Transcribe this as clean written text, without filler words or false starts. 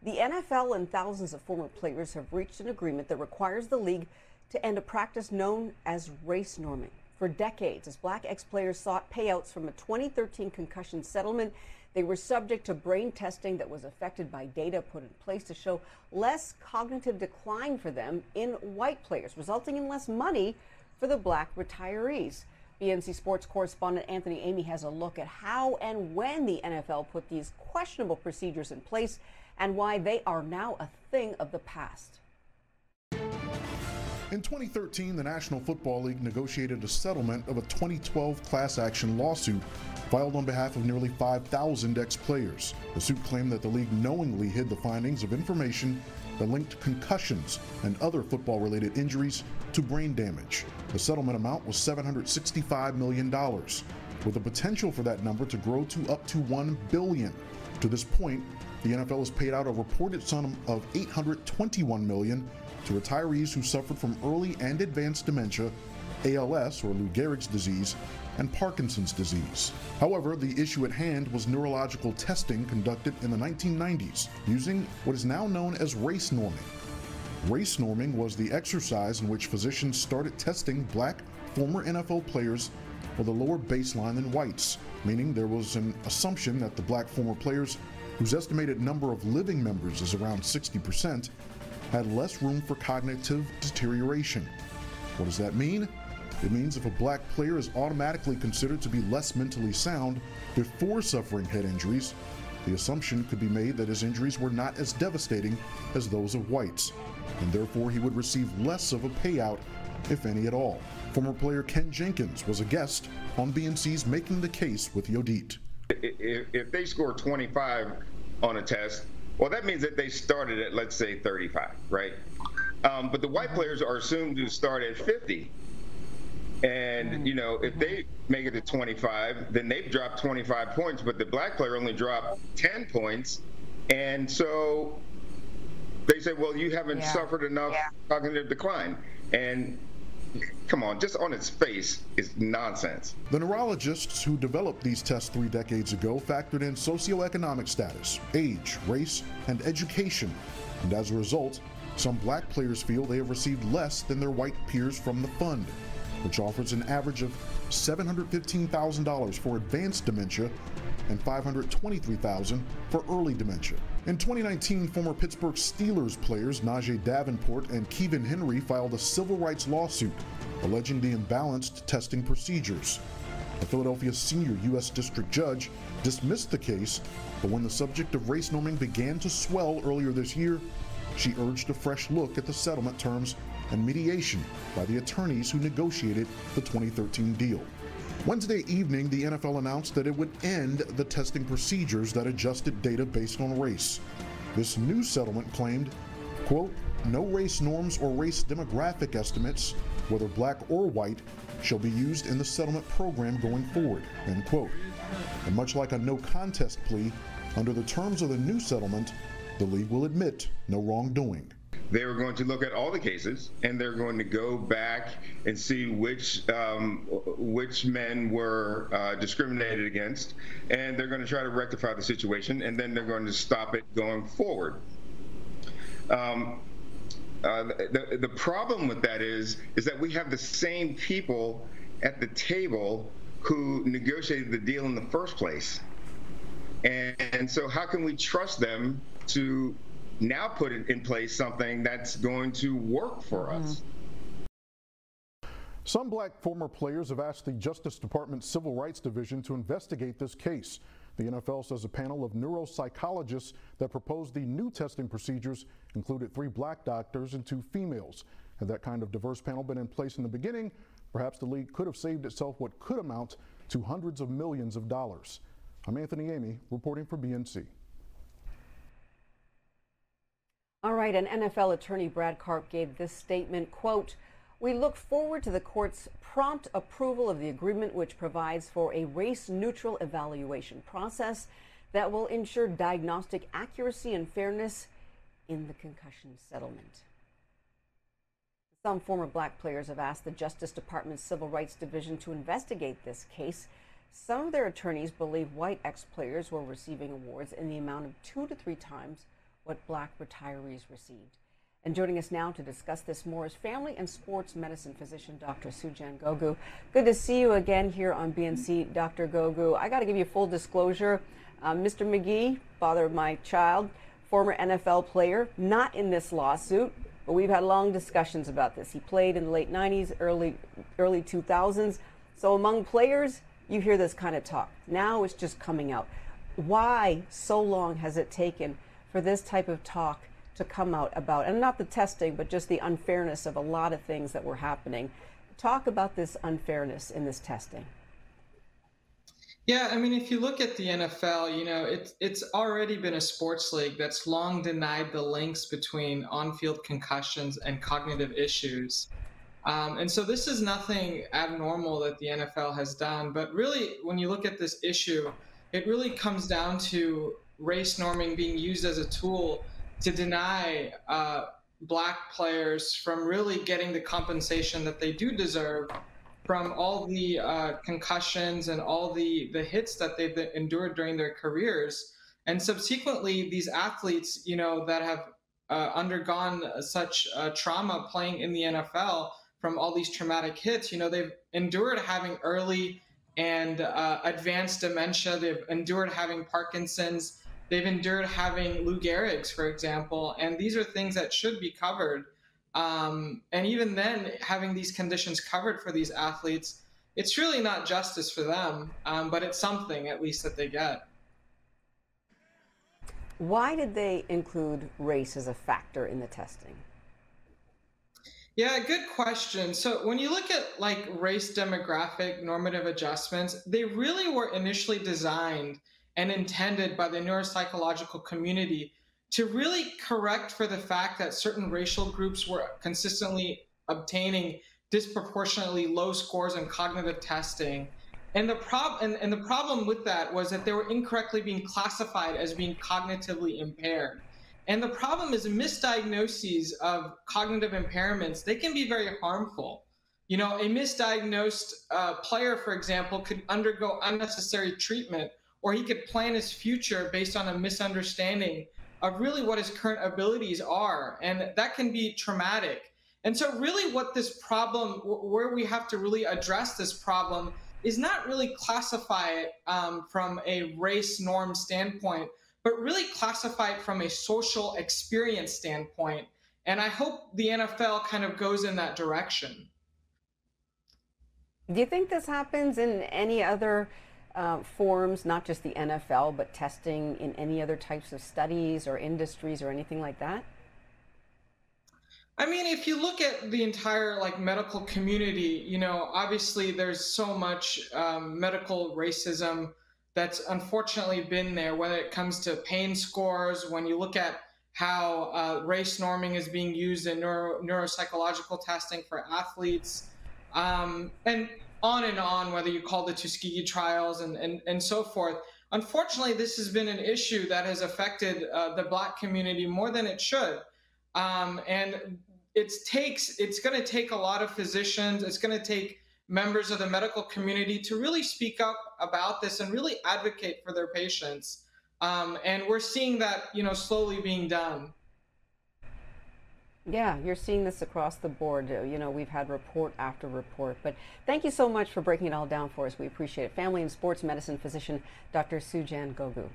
The NFL and thousands of former players have reached an agreement that requires the league to end a practice known as race norming. For decades, as black ex-players sought payouts from a 2013 concussion settlement, they were subject to brain testing that was affected by data put in place to show less cognitive decline for them in white players, resulting in less money for the black retirees. BNC Sports correspondent Anthony Amey has a look at how and when the NFL put these questionable procedures in place and why they are now a thing of the past. In 2013, the National Football League negotiated a settlement of a 2012 class action lawsuit filed on behalf of nearly 5,000 ex-players. The suit claimed that the league knowingly hid the findings of information that linked concussions and other football-related injuries to brain damage. The settlement amount was $765 million, with the potential for that number to grow to up to $1 billion. To this point, the NFL has paid out a reported sum of $821 million to retirees who suffered from early and advanced dementia, ALS or Lou Gehrig's disease, and Parkinson's disease. However, the issue at hand was neurological testing conducted in the 1990s using what is now known as race norming. Race norming was the exercise in which physicians started testing black former NFL players with a lower baseline than whites, meaning there was an assumption that the black former players, whose estimated number of living members is around 60%, had less room for cognitive deterioration. What does that mean? It means if a black player is automatically considered to be less mentally sound before suffering head injuries, the assumption could be made that his injuries were not as devastating as those of whites, and therefore he would receive less of a payout, if any at all. Former player Ken Jenkins was a guest on BNC's Making the Case with Yodit. If they score 25 on a test, well, that means that they started at, let's say, 35, right? But the white players are assumed to start at 50. And, you know, if they make it to 25, then they've dropped 25 points, but the black player only dropped 10 points. And so they say, well, you haven't suffered enough cognitive decline. And come on, just on its face is nonsense. The neurologists who developed these tests 3 decades ago factored in socioeconomic status, age, race, and education. And as a result, some black players feel they have received less than their white peers from the fund, which offers an average of $715,000 for advanced dementia and $523,000 for early dementia. In 2019, former Pittsburgh Steelers players Najee Davenport and Kevin Henry filed a civil rights lawsuit alleging the imbalanced testing procedures. A Philadelphia senior U.S. district judge dismissed the case, but when the subject of race norming began to swell earlier this year, she urged a fresh look at the settlement terms and mediation by the attorneys who negotiated the 2013 deal. Wednesday evening, the NFL announced that it would end the testing procedures that adjusted data based on race. This new settlement claimed, quote, no race norms or race demographic estimates, whether black or white, shall be used in the settlement program going forward, end quote. And much like a no contest plea, under the terms of the new settlement, the league will admit no wrongdoing. They were going to look at all the cases, and they're going to go back and see which men were discriminated against, and they're going to try to rectify the situation, and then they're going to stop it going forward. The problem with that is that we have the same people at the table who negotiated the deal in the first place, and so how can we trust them to now put in place something that's going to work for us? Some black former players have asked the Justice Department's Civil Rights Division to investigate this case. The NFL says a panel of neuropsychologists that proposed the new testing procedures included 3 black doctors and 2 females. Had that kind of diverse panel been in place in the beginning, perhaps the league could have saved itself what could amount to hundreds of millions of dollars. I'm Anthony Amey, reporting for BNC. All right, and NFL attorney Brad Karp gave this statement, quote, we look forward to the court's prompt approval of the agreement, which provides for a race-neutral evaluation process that will ensure diagnostic accuracy and fairness in the concussion settlement. Some former black players have asked the Justice Department's Civil Rights Division to investigate this case. Some of their attorneys believe white ex-players were receiving awards in the amount of 2 to 3 times what Black retirees received. And joining us now to discuss this more is family and sports medicine physician Dr. Sujan Gogu. Good to see you again here on BNC, Dr. Gogu. I got to give you full disclosure. Mr. McGee, father of my child, former NFL player, not in this lawsuit, but we've had long discussions about this. He played in the late 90s, early 2000s. So among players, you hear this kind of talk. Now it's just coming out. Why so long has it taken for this type of talk to come out about, and not the testing, but just the unfairness of a lot of things that were happening? Talk about this unfairness in this testing. Yeah, I mean, if you look at the NFL, you know, it's already been a sports league that's long denied the links between on-field concussions and cognitive issues. And so this is nothing abnormal that the NFL has done. But really, when you look at this issue, it really comes down to race norming being used as a tool to deny Black players from really getting the compensation that they do deserve from all the concussions and all the hits that they've endured during their careers. And subsequently, these athletes, you know, that have undergone such trauma playing in the NFL from all these traumatic hits, you know, they've endured having early and advanced dementia. They've endured having Parkinson's. They've endured having Lou Gehrig's, for example, and these are things that should be covered. And even then, having these conditions covered for these athletes, it's really not justice for them, but it's something at least that they get. Why did they include race as a factor in the testing? Yeah, good question. So when you look at like race demographic normative adjustments, they really were initially designed and intended by the neuropsychological community to really correct for the fact that certain racial groups were consistently obtaining disproportionately low scores in cognitive testing. And the problem with that was that they were incorrectly being classified as being cognitively impaired. And the problem is misdiagnoses of cognitive impairments, they can be very harmful. You know, a misdiagnosed player, for example, could undergo unnecessary treatment, or he could plan his future based on a misunderstanding of really what his current abilities are. And that can be traumatic. And so really what this problem, where we have to really address this problem, is not really classify it from a race norm standpoint, but really classify it from a social experience standpoint. And I hope the NFL kind of goes in that direction. Do you think this happens in any other forms, not just the NFL, but testing in any other types of studies or industries or anything like that? I mean, if you look at the entire like medical community, you know, obviously there's so much medical racism that's unfortunately been there, whether it comes to pain scores, when you look at how race norming is being used in neuropsychological testing for athletes, and on, whether you call the Tuskegee trials and so forth. Unfortunately, this has been an issue that has affected the Black community more than it should. And it's going to take a lot of physicians, it's going to take members of the medical community to really speak up about this and really advocate for their patients. And we're seeing that, you know, slowly being done. Yeah, you're seeing this across the board. You know, we've had report after report. But thank you so much for breaking it all down for us. We appreciate it. Family and sports medicine physician, Dr. Sujan Gogu.